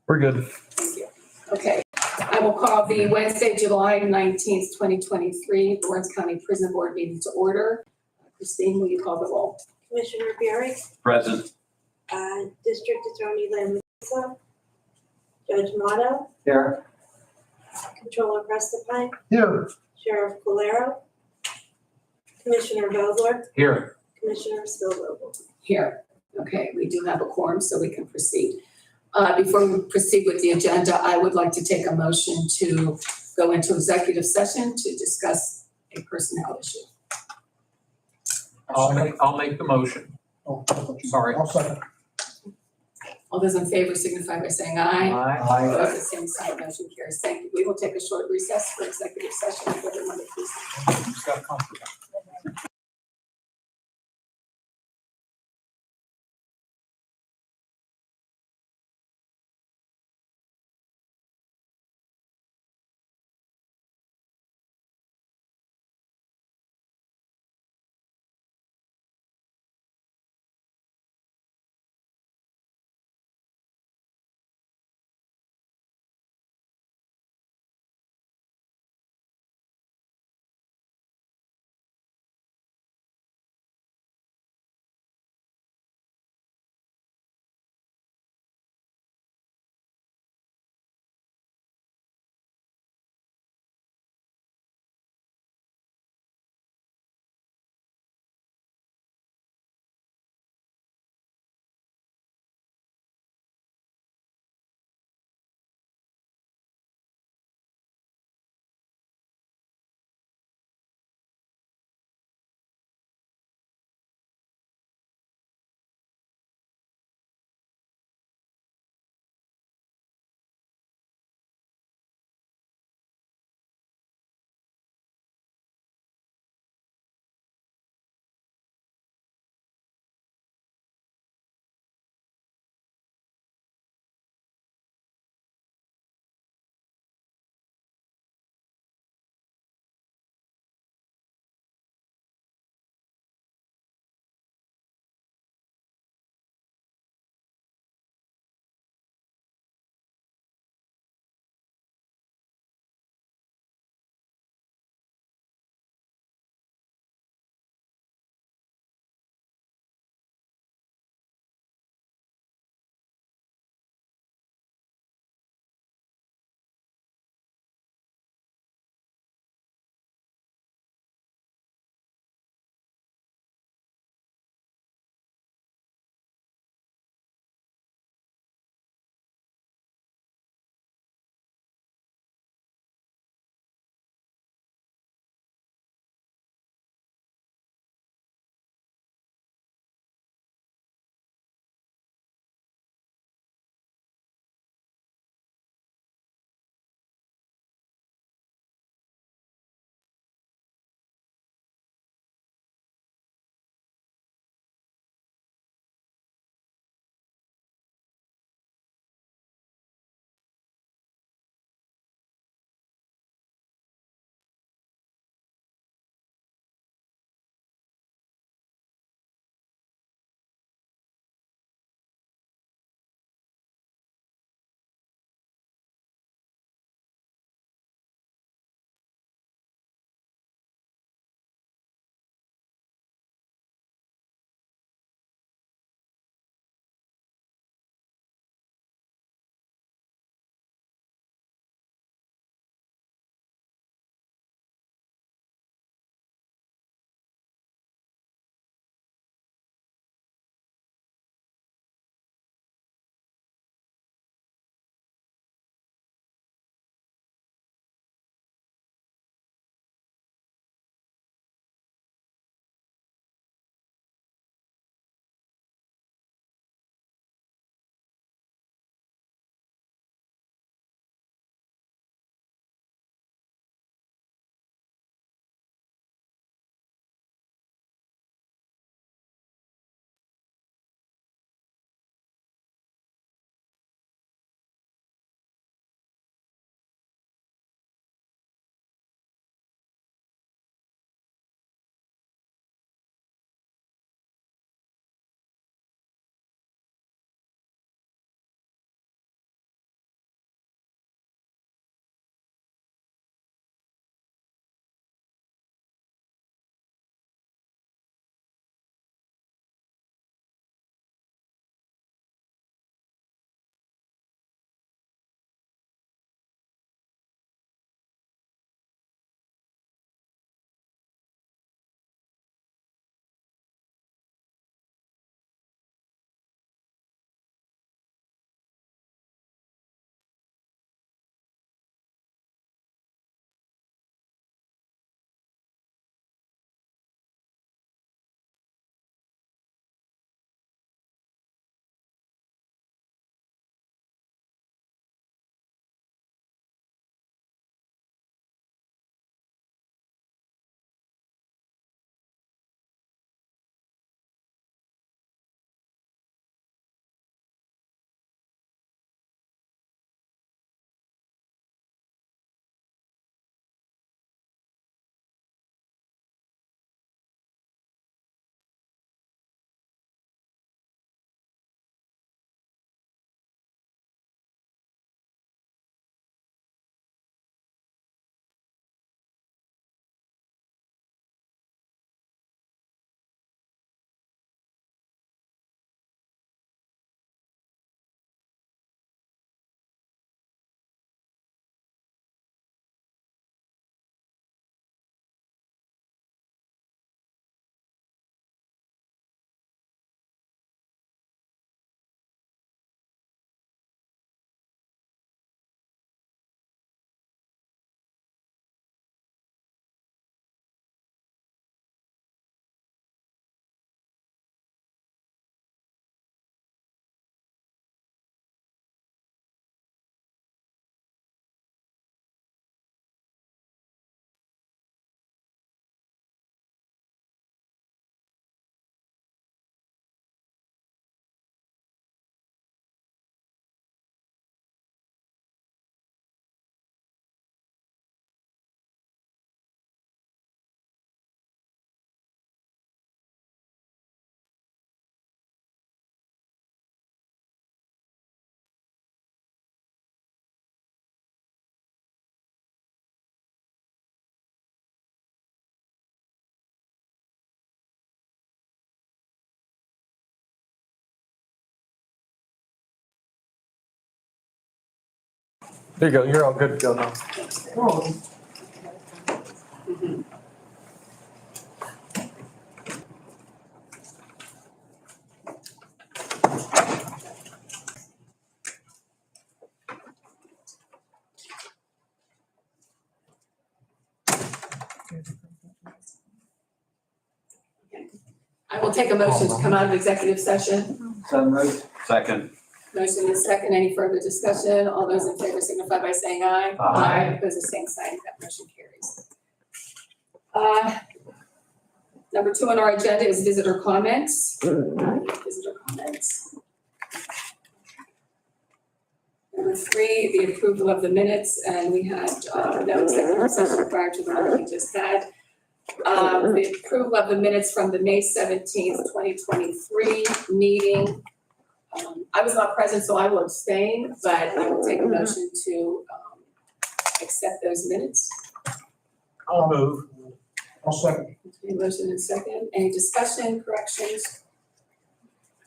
We're good. Thank you. Okay, I will call the Wednesday, July 19th, 2023 Lawrence County Prison Board meeting to order. Christine, will you call the roll? Commissioner Buick, Present. District Attorney Len Lisa, Judge Motto, Here. Controller Prestipine, Here. Sheriff Colero, Commissioner Vogler, Here. Commissioner Spielvogel. Here. Okay, we do have a quorum, so we can proceed. Before we proceed with the agenda, I would like to take a motion to go into executive session to discuss a personnel issue. I'll make the motion. Sorry. I'll second. All those in favor signify by saying aye. Aye. Opposed, the same sign, motion carries. Thank you. We will take a short recess for executive session. Everyone, please. There you go. You're all good to go now. Mhm. I will take a motion to come out of executive session. Second. Motion is second. Any further discussion? All those in favor signify by saying aye. Aye. Opposed, the same sign. That motion carries. Number 2 on our agenda is visitor comments. Visitor comments. Number 3, the approval of the minutes, and we had no executive session prior to the one we just had. The approval of the minutes from the May 17th, 2023 meeting. I was not present, so I will abstain, but I will take a motion to accept those minutes. I'll move. I'll second. Okay, motion and second. Any discussion, corrections?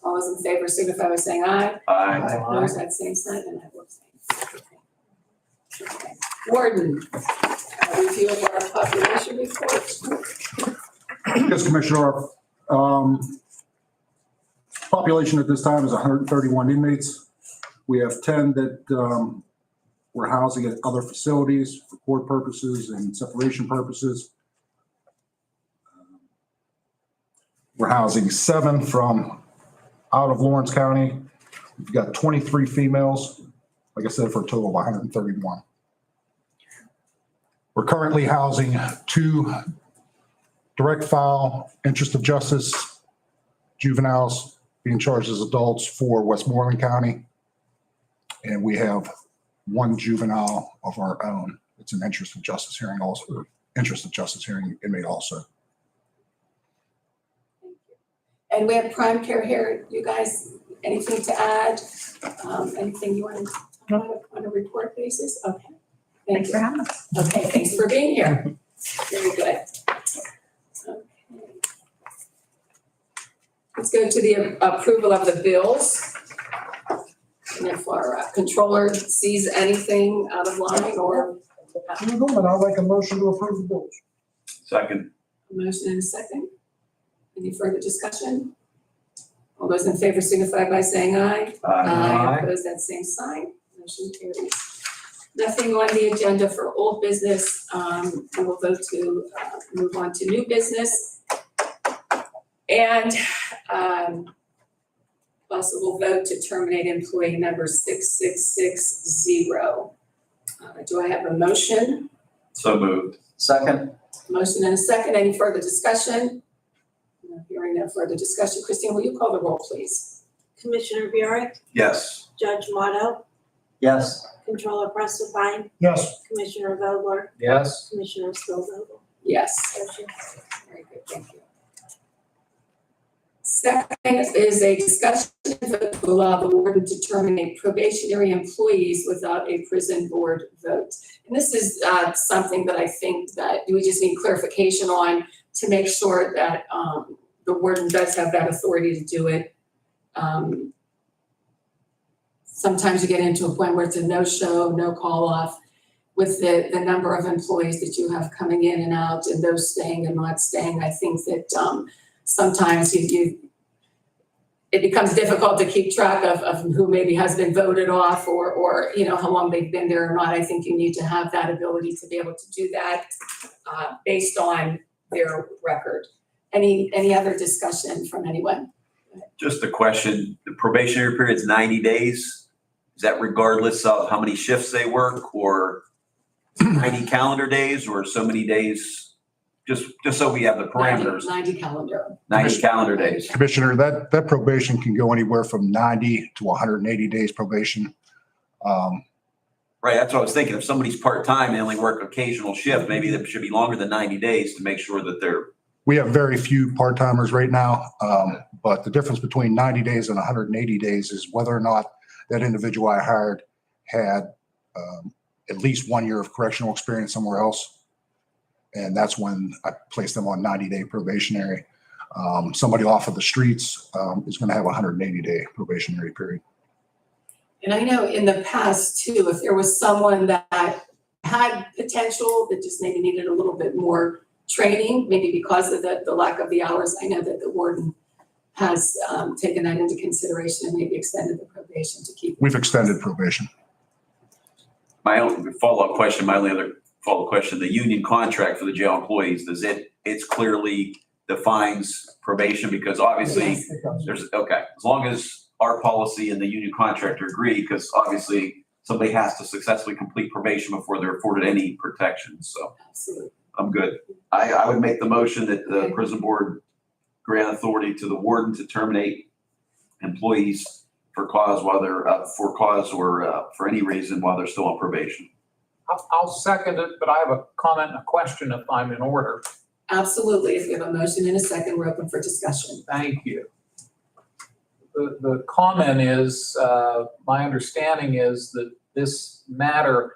All those in favor signify by saying aye. Aye. Opposed, that same sign, and I will abstain. Okay. Warden, review of our population report. Yes, Commissioner, our population at this time is 131 inmates. We have 10 that we're housing at other facilities for court purposes and separation purposes. We're housing 7 from out of Lawrence County. We've got 23 females, like I said, for a total of 131. We're currently housing 2 direct file, interest of justice juveniles being charged as adults for Westmoreland County. And we have 1 juvenile of our own. It's an interest of justice hearing also, interest of justice hearing inmate also. And we have prime care here. You guys, anything to add? Anything you want to talk about on a report basis? Okay. Thank you. for having us. Okay, thanks for being here. Very good. Okay. Let's go to the approval of the bills. And if our controller sees anything out of line or I'll make a motion to approve the bills. Second. a motion in a second. Any further discussion? All those in favor signify by saying aye. Opposed, that same sign. Motion carries. Nothing on the agenda for old business. We will vote to move on to new business. And also we'll vote to terminate employee number 6660. Do I have a motion? So moved. Second. Motion and a second. Any further discussion? No, hearing no further discussion. Christine, will you call the roll, please? Commissioner Buick, Yes. Judge Motto, Yes. Controller Prestipine, Yes. Commissioner Vogler, Yes. Commissioner Spielvogel. Yes. Motion Very good, thank you. Second is a discussion vote to allow the warden to terminate probationary employees without a prison board vote. And this is something that I think that we just need clarification on to make sure that the warden does have that authority to do it. Sometimes you get into a point where it's a no-show, no call-off with the number of employees that you have coming in and out and those staying and not staying. I think that sometimes it becomes difficult to keep track of who maybe has been voted off or you know, how long they've been there or not. I think you need to have that ability to be able to do that based on their record. Any other discussion from anyone? Just a question, the probationary period's 90 days. Is that regardless of how many shifts they work or 90 calendar days or so many days? Just so we have the parameters, 90 calendar. 90 calendar days. Commissioner, that probation can go anywhere from 90 to 180 days probation. Right, that's what I was thinking. If somebody's part-time, they only work occasional shift, maybe that should be longer than 90 days to make sure that they're. We have very few part-timers right now, but the difference between 90 days and 180 days is whether or not that individual I hired had at least 1 year of correctional experience somewhere else. And that's when I placed them on 90-day probationary. Somebody off of the streets is going to have a 180-day probationary period. And I know in the past too, if there was someone that had potential that just maybe needed a little bit more training, maybe because of the lack of the hours, I know that the warden has taken that into consideration and maybe extended the probation to keep. We've extended probation. My only follow-up question, my only other follow-up question, the union contract for the jail employees, it's clearly defines probation because obviously Yes. okay, as long as our policy and the union contractor agree, because obviously somebody has to successfully complete probation before they're afforded any protection, so Absolutely. I'm good. I would make the motion that the Okay. prison board grant authority to the warden to terminate employees for cause while they're, for cause or for any reason while they're still on probation. I'll second it, but I have a comment and a question if I'm in order. Absolutely. If we have a motion and a second, we're open for discussion. Thank you. The comment is, my understanding is that this matter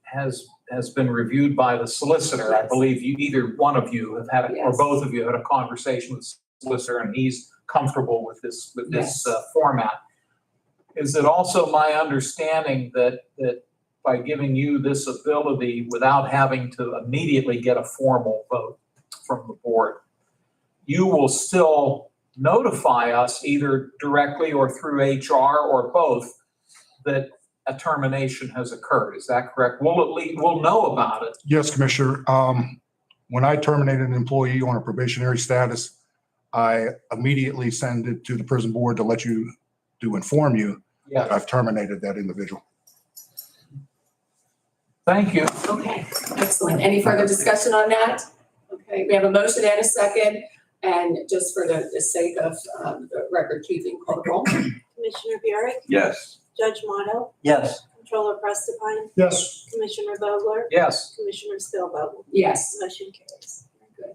has been reviewed by the solicitor. I Yes. believe you, either one of you have had, or Yes. both of you had a conversation with the solicitor and he's comfortable with this format. Is it also my understanding that by giving you this ability without having to immediately get a formal vote from the board, you will still notify us either directly or through HR or both that a termination has occurred? Is that correct? We'll know about it. Yes, Commissioner. When I terminate an employee on a probationary status, I immediately send it to the prison board to inform you that Yeah, I've terminated that individual. thank you. Okay, excellent. Any further discussion on that? Okay, we have a motion and a second. And just for the sake of the record keeping, call the roll. Commissioner Buick, Yes. Judge Motto, Yes. Controller Prestipine, Yes. Commissioner Vogler, Yes, Commissioner Spielvogel. Yes. Motion carries. Good.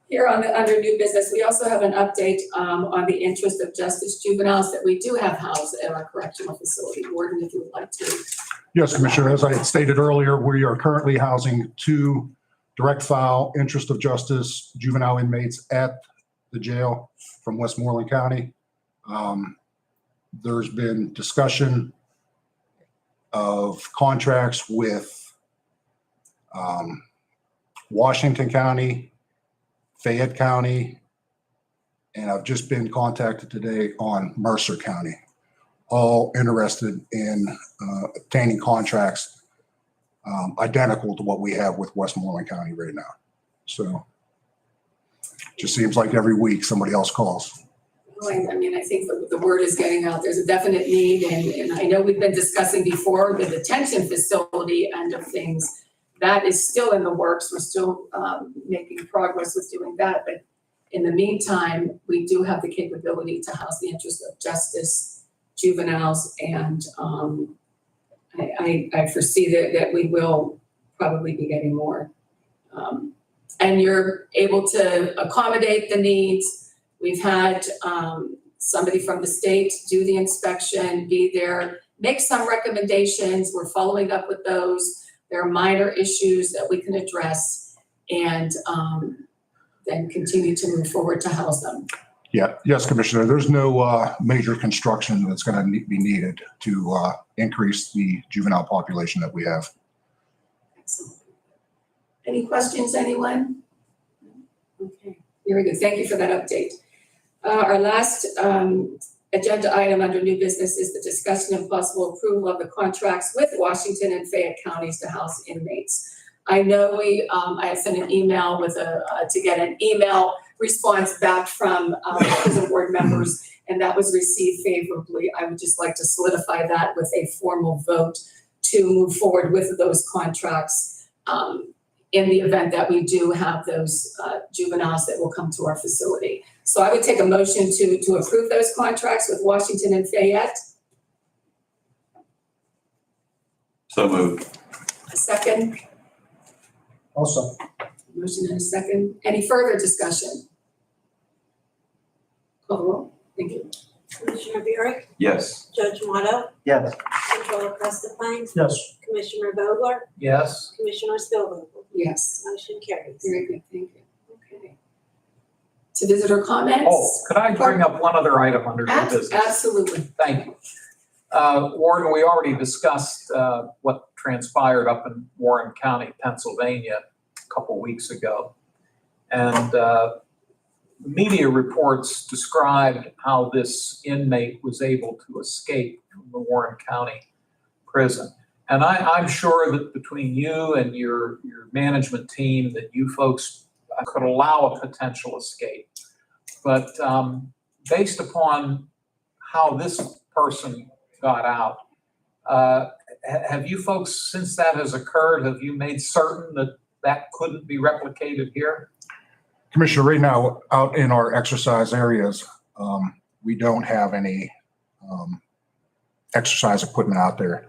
Here under new business, we also have an update on the interest of justice juveniles that we do have housed at our correctional facility. Warden, if you would like to. Yes, Commissioner. As I had stated earlier, we are currently housing 2 direct file interest of justice juvenile inmates at the jail from Westmoreland County. There's been discussion of contracts with Washington County, Fayette County, and I've just been contacted today on Mercer County, all interested in obtaining contracts identical to what we have with Westmoreland County right now. So just seems like every week somebody else calls. I mean, I think the word is getting out. There's a definite need, and I know we've been discussing before the detention facility end of things. That is still in the works. We're still making progress with doing that. But in the meantime, we do have the capability to house the interest of justice juveniles, and I foresee that we will probably be getting more. And you're able to accommodate the needs. We've had somebody from the state do the inspection, be there, make some recommendations. We're following up with those. There are minor issues that we can address and then continue to move forward to house them. Yeah, yes, Commissioner. There's no major construction that's going to be needed to increase the juvenile population that we have. Excellent. Any questions, anyone? Okay, very good. Thank you for that update. Our last agenda item under new business is the discussion of possible approval of the contracts with Washington and Fayette counties to house inmates. I know I had sent an email with to get an email response back from prison board members, and that was received favorably. I would just like to solidify that with a formal vote to move forward with those contracts in the event that we do have those juveniles that will come to our facility. So I would take a motion to approve those contracts with Washington and Fayette. So moved. A second, Also. motion and a second. Any further discussion? Call the roll. Thank you. Commissioner Buick, Yes. Judge Motto, Yes. Controller Prestipine, Yes. Commissioner Vogler, Yes, Commissioner Spielvogel. Yes, Motion carries. very good, thank you. Okay. To visitor comments? oh, could I bring up one other item under new business? Absolutely. Thank you. Warren, we already discussed what transpired up in Warren County, Pennsylvania, a couple weeks ago. And media reports described how this inmate was able to escape from the Warren County prison. And I'm sure that between you and your management team, that you folks could allow a potential escape. But based upon how this person got out, have you folks, since that has occurred, have you made certain that that couldn't be replicated here? Commissioner, right now, out in our exercise areas, we don't have any exercise equipment out there.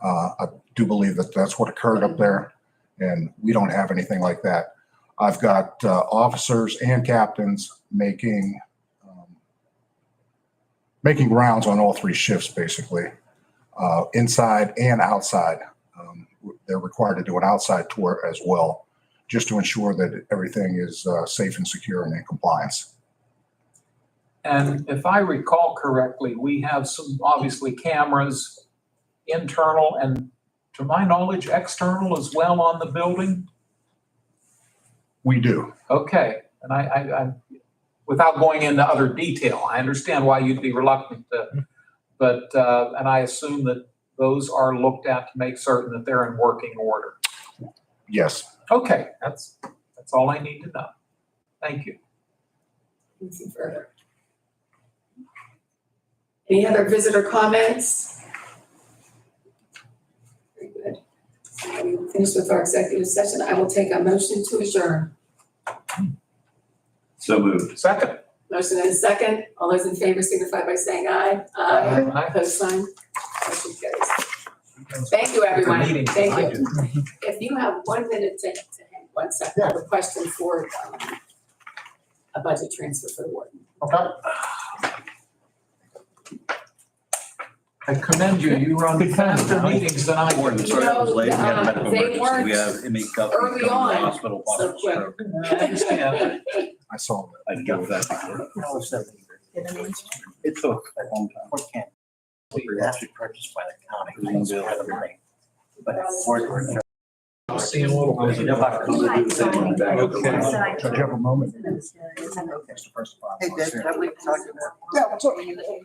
I do believe that that's what occurred up there, and we don't have anything like that. I've got officers and captains making rounds on all three shifts, basically, inside and outside. They're required to do an outside tour as well, just to ensure that everything is safe and secure and in compliance. And if I recall correctly, we have some, obviously, cameras, internal and, to my knowledge, external as well on the building? We do. Okay, and I without going into other detail, I understand why you'd be reluctant to, but, and I assume that those are looked at to make certain that they're in working order. Yes. Okay, that's all I need to know. Thank you. Anything further? Any other visitor comments? Very good. We finished with our executive session. I will take a motion to adjourn. So moved. Second. Motion and a second. All those in favor signify by saying aye. Aye. Opposed, sign. Motion carries. Thank you, everyone. Good meeting. Thank you. If you have 1 minute to hang, 1 second, I have a question for a budget transfer for the warden. Okay. I commend you. You run faster meetings than I Warden, do. sorry I was late. We had a medical They emergency. weren't We have inmate Guthrie early coming to on, the hospital. so possible quick. stroke. I understand. I saw that. I'd go that before. It took a long time. Or can't, we're actually purchased by the county, that's where the money. But we're I'll see you in a little bit. They're about to come to do the same one back. Okay. Judge, you have a moment? Hey, Dave, have we talked about? Yeah, what's up?